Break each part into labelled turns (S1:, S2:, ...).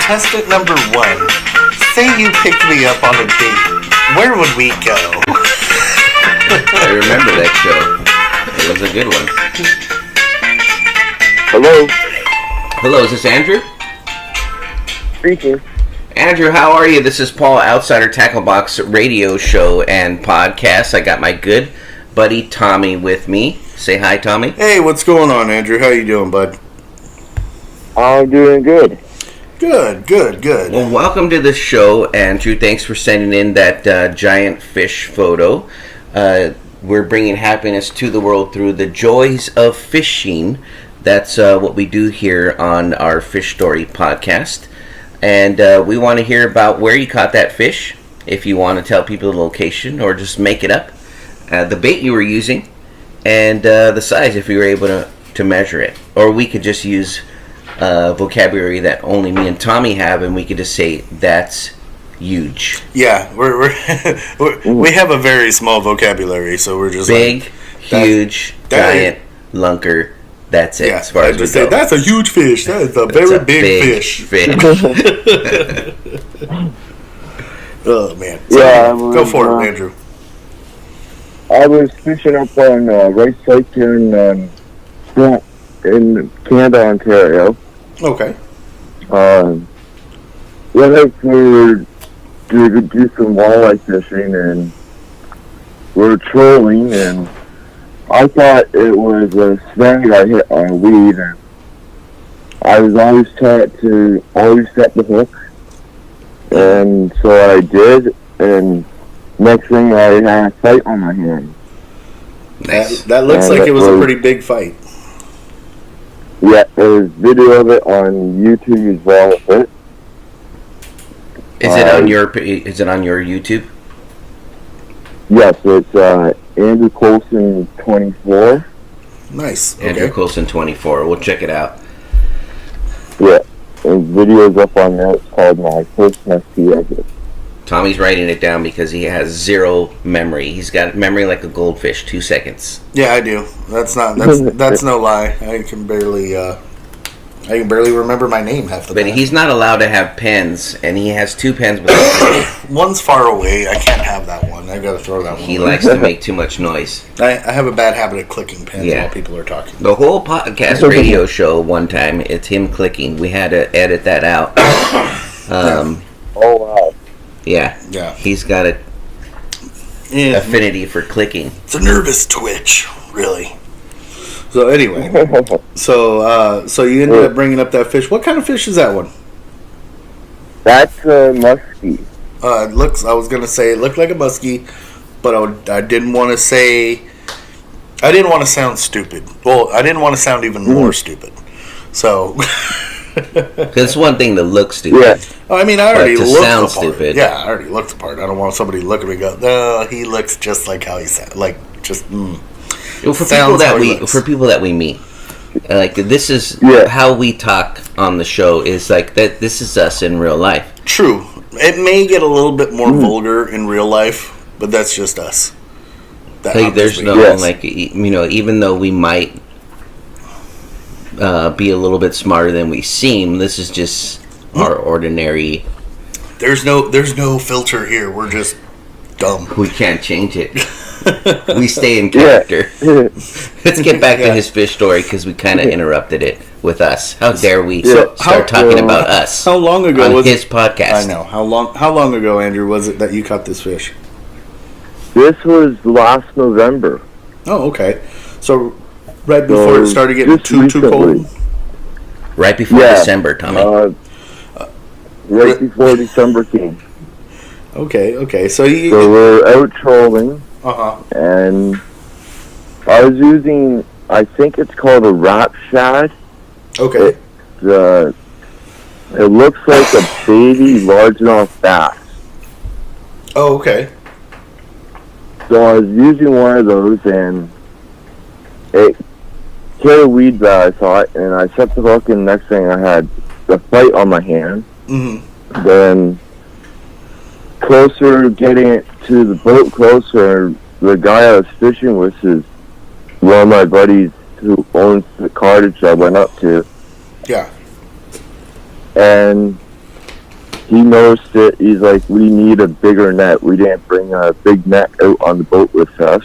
S1: contestant number 1, say you picked me up on a date. Where would we go?
S2: I remember that show. It was a good one.
S3: Hello.
S2: Hello, is this Andrew?
S3: Speaking.
S2: Andrew, how are you? This is Paul, Outsider Tackle Box radio show and podcast. I got my good buddy Tommy with me. Say hi, Tommy.
S1: Hey, what's going on, Andrew? How you doing, bud?
S3: I'm doing good.
S1: Good.
S2: Well, welcome to the show, Andrew. Thanks for sending in that giant fish photo. We're bringing happiness to the world through the joys of fishing. That's what we do here on our Fish Story podcast. And we want to hear about where you caught that fish, if you want to tell people the location or just make it up, the bait you were using, and the size if you were able to measure it. Or we could just use vocabulary that only me and Tommy have, and we could just say, that's huge.
S1: Yeah, we have a very small vocabulary, so we're just
S2: big,
S1: like,
S2: huge, giant, lunker. That's it.
S1: Yeah,
S2: as far as we
S1: just say
S2: go.
S1: that's a huge fish. That is a very big fish. Oh man! So,
S3: Yeah,
S1: go for it, Andrew.
S3: I was fishing up on Rice Lake here in Canada, Ontario.
S1: Okay.
S3: Went out to do some walleye fishing, and we're trolling, and I thought it was a snag I hit on a weed, and I was always taught to always set the hook, and so I did, and next thing I had a fight on my hand.
S2: Nice.
S1: That looks like it was a pretty big fight.
S3: Yeah, there's video of it on YouTube as well.
S2: Is it on your YouTube?
S3: Yes, it's Andrew Colson 24.
S1: Nice.
S2: Andrew
S1: Okay.
S2: Colson 24. We'll check it out.
S3: Yeah, and video's up on there. It's called My First Muskie Exit.
S2: Tommy's writing it down because he has zero memory. He's got memory like a goldfish, 2 seconds.
S1: Yeah, I do. That's no lie. I can barely remember my name half the
S2: But
S1: time.
S2: he's not allowed to have pens, and he has 2 pens.
S1: One's far away. I can't have that one. I gotta throw that one.
S2: He
S1: away.
S2: likes to make too much noise.
S1: I have a bad habit of clicking pens
S2: Yeah.
S1: while people are talking.
S2: The whole podcast radio show, one time, it's him clicking. We had to edit that out.
S3: Oh, wow.
S2: Yeah.
S1: Yeah.
S2: He's got a affinity for clicking.
S1: It's a nervous twitch, really. So anyway, so you ended up bringing up that fish. What kind of fish is that one?
S3: That's a muskie.
S1: It looks. I was gonna say it looked like a muskie, but I didn't want to say. I didn't want to sound stupid. Well, I didn't want to sound even more stupid. So.
S2: Because it's one thing to look stupid.
S3: Yeah.
S1: I mean, I already
S2: to
S1: looked
S2: sound
S1: the part.
S2: stupid.
S1: Yeah, I already looked the part. I don't want somebody to look at me and go, "No, he looks just like how he sounds." Like just.
S2: Well, for
S1: Sounds how he looks.
S2: people that we meet, like this is how we talk on the show. Is like that. This is us in real life.
S1: True. It may get a little bit more vulgar in real life, but that's just us.
S2: Like there's no like even though we might be a little bit smarter than we seem, this is just our ordinary.
S1: There's no filter here. We're just dumb.
S2: We can't change it. We stay in character. Let's get back to his fish story because we kind of interrupted it with us. How dare we start talking about us?
S1: How long ago
S2: on
S1: was
S2: his podcast?
S1: I know. How long ago, Andrew, was it that you caught this fish?
S3: This was last November.
S1: Oh, okay. So right before it started getting too cold.
S2: Right before December, Tommy.
S3: Right before December came.
S1: Okay. So
S3: we're out trolling. And I was using, I think it's called a rap shad.
S1: Okay.
S3: It looks like a baby largemouth bass.
S1: Oh, okay.
S3: So I was using one of those, and it hit a weed that I thought, and I set the hook, and next thing I had the fight on my hand.
S1: Mm-hmm.
S3: Then getting it to the boat closer, the guy I was fishing with is one of my buddies who owns the cottage I went up to.
S1: Yeah.
S3: And he noticed it. He's like, we need a bigger net. We didn't bring a big net out on the boat with us.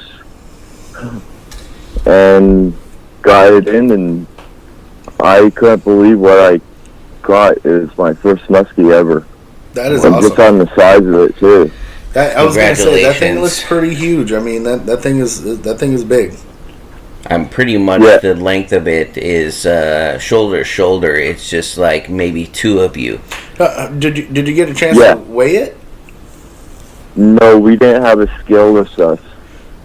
S3: And got it in, and I couldn't believe what I got. Is my first muskie ever.
S1: That is
S3: And
S1: awesome.
S3: just on the size of it too.
S1: I was gonna say that thing
S2: Congratulations.
S1: looks pretty huge. I mean that thing is big.
S2: I'm pretty much
S3: Yeah.
S2: the length of it is shoulder to shoulder. It's just like maybe two of you.
S1: Did you get a chance
S3: Yeah.
S1: to weigh it?
S3: No, we didn't have a scale with us.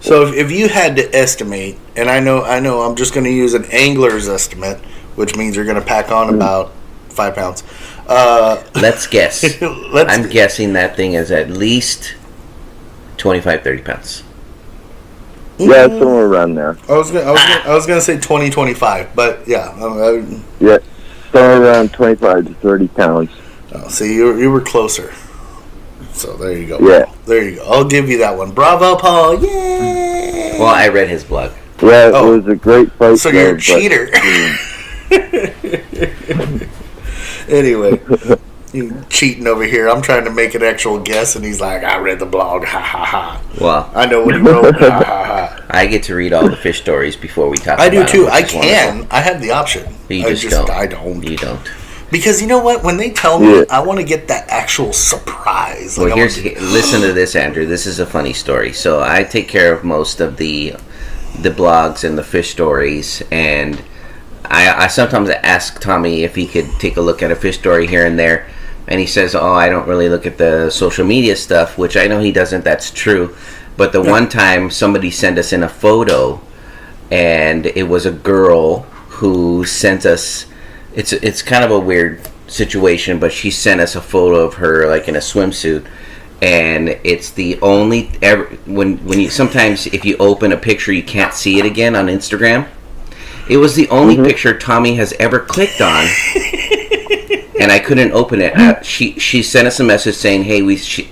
S1: So if you had to estimate, and I know I'm just going to use an angler's estimate, which means you're going to pack on about 5 pounds.
S2: Let's guess.
S1: Let's
S2: I'm guessing that thing is at least 25, 30 pounds.
S3: Yeah, somewhere around there.
S1: I was gonna say 20, 25, but yeah.
S3: Yeah, somewhere around 25 to 30 pounds.
S1: See, you were closer. So there you go.
S3: Yeah.
S1: There you go. I'll give you that one. Bravo, Paul. Yay!
S2: Well, I read his blog.
S3: Yeah,
S1: Oh.
S3: it was a great fight.
S1: So you're a
S3: but-
S1: cheater. Anyway, you cheating over here. I'm trying to make an actual guess, and he's like, I read the blog. Ha ha ha.
S2: Well,
S1: I know what he wrote. Ha ha ha.
S2: I get to read all the fish stories before we talk
S1: I
S2: about
S1: do too.
S2: them,
S1: I
S2: which is wonderful.
S1: can. I have the option.
S2: You
S1: I
S2: just don't.
S1: I don't.
S2: You don't.
S1: Because you know what? When they tell me,
S3: Yeah.
S1: I want to get that actual surprise.
S2: Well,
S1: I
S2: here's
S1: want to-
S2: listen to this, Andrew. This is a funny story. So I take care of most of the blogs and the fish stories, and I sometimes ask Tommy if he could take a look at a fish story here and there, and he says, "Oh, I don't really look at the social media stuff," which I know he doesn't. That's true. But the one time somebody sent us in a photo, and it was a girl who sent us. It's kind of a weird situation, but she sent us a photo of her like in a swimsuit, and it's the only when you sometimes if you open a picture you can't see it again on Instagram. It was the only picture Tommy has ever clicked on, and I couldn't open it. She sent us a message saying, "Hey,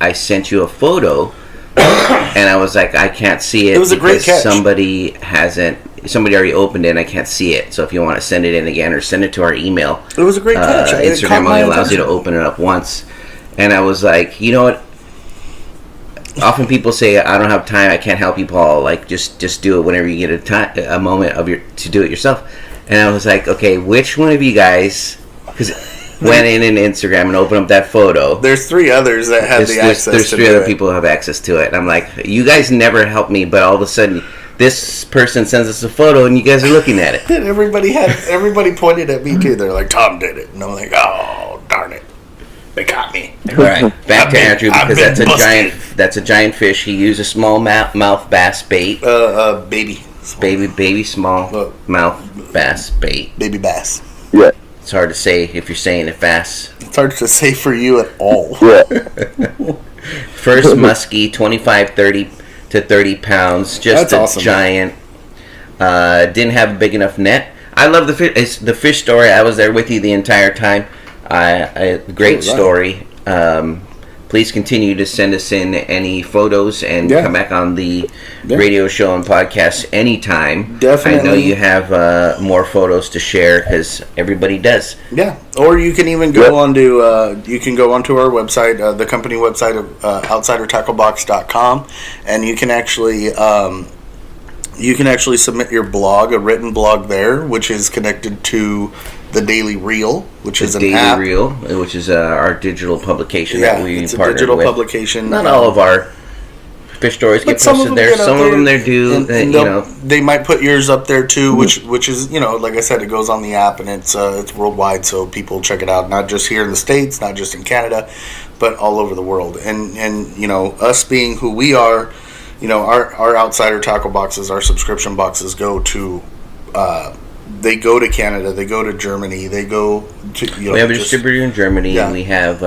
S2: I sent you a photo," and I was like, "I can't see it."
S1: It was a great
S2: because
S1: catch.
S2: Somebody already opened it and I can't see it. So if you want to send it in again or send it to our email,
S1: It was a great catch. It caught
S2: Instagram
S1: my
S2: only allows you to
S1: attention.
S2: open it up once. And I was like, you know what? Often people say, I don't have time, I can't help you, Paul. Like, just do it whenever you get a moment to do it yourself. And I was like, okay, which one of you guys went in Instagram and opened up that photo?
S1: There's 3 others that have the access
S2: There's
S1: to
S2: 3
S1: do
S2: other
S1: it.
S2: people who have access to it. And I'm like, you guys never help me, but all of a sudden, this person sends us a photo and you guys are looking at it.
S1: And everybody pointed at me too. They're like, Tom did it. And I'm like, oh, darn it. They got me.
S2: All right, back
S1: I've
S2: to
S1: been-
S2: Andrew
S1: I've
S2: because
S1: been
S2: that's a giant fish. He used a small mouth bass bait,
S1: Baby.
S2: baby small
S1: Look.
S2: mouth bass bait.
S1: Baby bass.
S3: Yeah,
S2: It's hard to say if you're saying it fast.
S1: It's hard to say for you at all.
S3: yeah.
S2: First muskie, 25, 30 to 30 pounds. Just
S1: That's
S2: a
S1: awesome.
S2: giant. Didn't have a big enough net. I love the fish. It's the fish story. I was there with you the entire time. Great
S1: Oh, wow.
S2: story. Please continue to send us in any photos and
S1: Yeah.
S2: come back on the
S1: Yeah.
S2: radio show and podcast anytime.
S1: Definitely.
S2: I know you have more photos to share because everybody does.
S1: Yeah, or you can even go
S3: Yep.
S1: onto our website, the company website of OutsiderTackleBox.com, and you can actually submit your blog, a written blog there, which is connected to the Daily Reel, which is an
S2: Daily
S1: app.
S2: Reel, which is our digital publication
S1: Yeah,
S2: that we
S1: it's a
S2: partnered
S1: digital
S2: with.
S1: publication.
S2: Not all of our fish stories get
S1: But some of
S2: posted
S1: them
S2: there.
S1: get up
S2: Some
S1: there,
S2: of them they do.
S1: and
S2: you
S1: they'll-
S2: know,
S1: they might put yours up there too, which is like I said, it goes on the app and it's worldwide, so people check it out. Not just here in the States, not just in Canada, but all over the world. And us being who we are, our Outsider Tackle boxes, our subscription boxes go to. They go to Canada. They go to Germany. They go to.
S2: we have a distributor in Germany.
S1: Yeah.
S2: We have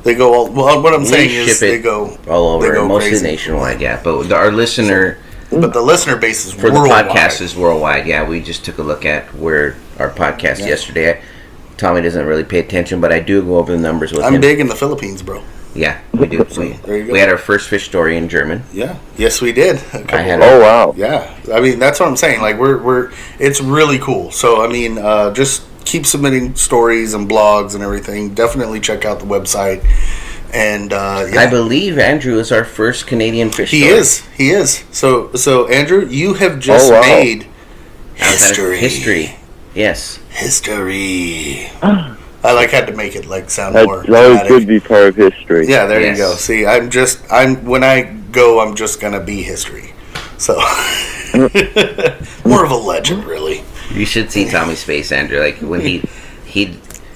S1: They go all. Well, what I'm saying
S2: we
S1: is
S2: ship
S1: they
S2: it
S1: go
S2: all
S1: they
S2: over,
S1: go
S2: mostly
S1: crazy.
S2: nationwide. Yeah, but our listener
S1: But the listener base is
S2: for the
S1: worldwide.
S2: podcast is worldwide. Yeah, we just took a look at where our podcast
S1: Yeah.
S2: yesterday. Tommy doesn't really pay attention, but I do go over the numbers with
S1: I'm
S2: him.
S1: big in the Philippines, bro.
S2: Yeah, we do.
S1: There you go.
S2: We had our first fish story in German.
S1: Yeah. Yes, we did.
S2: I had
S3: Oh wow.
S1: Yeah. I mean, that's what I'm saying. Like we're it's really cool. So I mean, just keep submitting stories and blogs and everything. Definitely check out the website. And
S2: I believe Andrew is our first Canadian fish.
S1: He is. So Andrew, you have just
S3: Oh, wow.
S1: made
S2: History. Yes.
S1: History. I had to make it sound
S3: That's
S1: more
S3: always
S1: dramatic.
S3: good to be part of history.
S1: Yeah, there
S2: Yes.
S1: you go. See, when I go, I'm just gonna be history. So more of a legend, really.
S2: You should see Tommy's face, Andrew. Like when he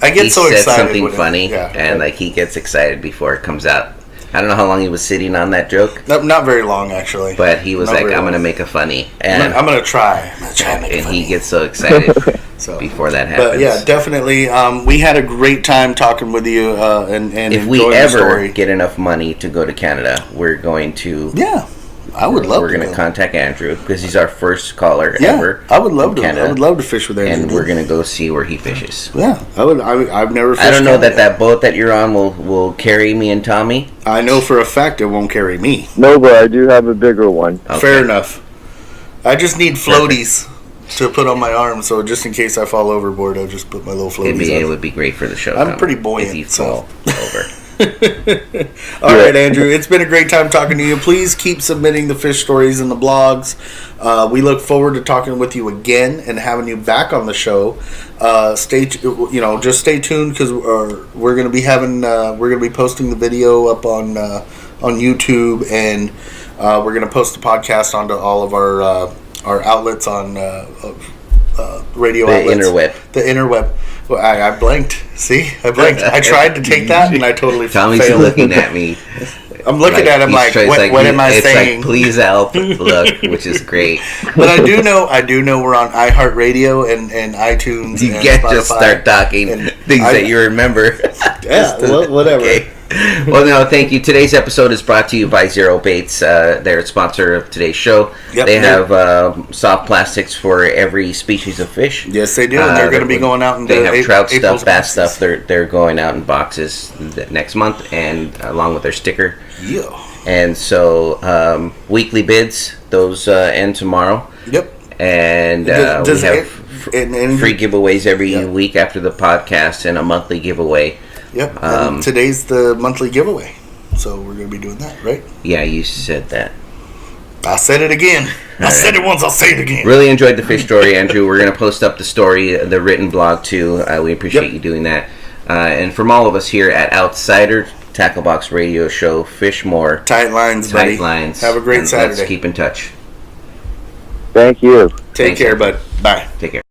S1: I get
S2: he
S1: so
S2: said
S1: excited
S2: something
S1: when
S2: funny, and he gets excited before it comes out. I don't know how long he was sitting on that joke,
S1: not very long actually.
S2: but he was
S1: Not
S2: like,
S1: very
S2: "I'm
S1: long.
S2: gonna make a funny," and
S1: I'm gonna try. I'm gonna try and make it
S2: and
S1: funny.
S2: he gets so excited
S1: So,
S2: before that happens.
S1: but yeah, definitely. We had a great time talking with you, and
S2: if we
S1: enjoying the
S2: ever
S1: story.
S2: get enough money to go to Canada, we're going to.
S1: Yeah, I would love.
S2: We're
S1: to
S2: going to
S1: go.
S2: contact Andrew because he's our first caller
S1: Yeah,
S2: ever.
S1: I would love
S2: in
S1: to.
S2: Canada,
S1: I would love to fish with Andrew.
S2: and we're going to go see where he fishes.
S1: Yeah, I would. I've never. Fished
S2: I don't know
S1: Canada.
S2: that boat that you're on will carry me and Tommy.
S1: I know for a fact it won't carry me.
S3: No, but I do have a bigger one.
S2: Okay.
S1: Fair enough. I just need floaties to put on my arm, so just in case I fall overboard, I'll just put my little floaties
S2: It
S1: on.
S2: would be great for the show.
S1: I'm
S2: Tommy,
S1: pretty buoyant,
S2: if you
S1: so.
S2: fall over.
S1: All right, Andrew. It's been a great time talking to you. Please keep submitting the fish stories and the blogs. We look forward to talking with you again and having you back on the show. Just stay tuned because we're going to be posting the video up on YouTube, and we're going to post the podcast onto all of our outlets on radio
S2: The
S1: outlets.
S2: interweb.
S1: The interweb. Well, I blanked. See, I blanked. I tried to take that, and I totally
S2: Tommy's
S1: failed.
S2: looking at me.
S1: I'm looking at him
S2: he's trying- it's
S1: what am I
S2: it's
S1: saying?
S2: Like, please help. Look, which is great.
S1: But I do know we're on iHeartRadio and iTunes.
S2: You
S1: and
S2: can't
S1: Spotify.
S2: just start talking
S1: And
S2: things
S1: I-
S2: that you remember.
S1: Yeah, whatever.
S2: Okay. Well, no, thank you. Today's episode is brought to you by Zero Baits. They're a sponsor of today's show.
S1: Yep,
S2: they have soft plastics for every species of fish.
S1: Yes, they do. And they're going to be going out into
S2: They have trout
S1: April's
S2: stuff, bass
S1: boxes.
S2: stuff. They're going out in boxes next month, and along with their sticker.
S1: Yeah.
S2: And so weekly bids, those end tomorrow.
S1: Yep.
S2: And
S1: Does
S2: we have
S1: and
S2: free giveaways every
S1: Yep.
S2: week after the podcast, and a monthly giveaway.
S1: Yep. And today's the monthly giveaway, so we're going to be doing that, right?
S2: Yeah, you said that.
S1: I said it again. I said it once. I'll say it again.
S2: Really enjoyed the fish story, Andrew. We're going to post up the story, the written blog, too. We appreciate
S1: Yep.
S2: you doing that. And from all of us here at Outsider Tackle Box Radio Show, fish more.
S1: Tight lines, buddy.
S2: Tight lines.
S1: Have a great
S2: and
S1: Saturday.
S2: Let's keep in touch.
S3: Thank you.
S1: Take
S2: Thanks,
S1: care,
S2: Andrew.
S1: bud. Bye.
S2: Take care.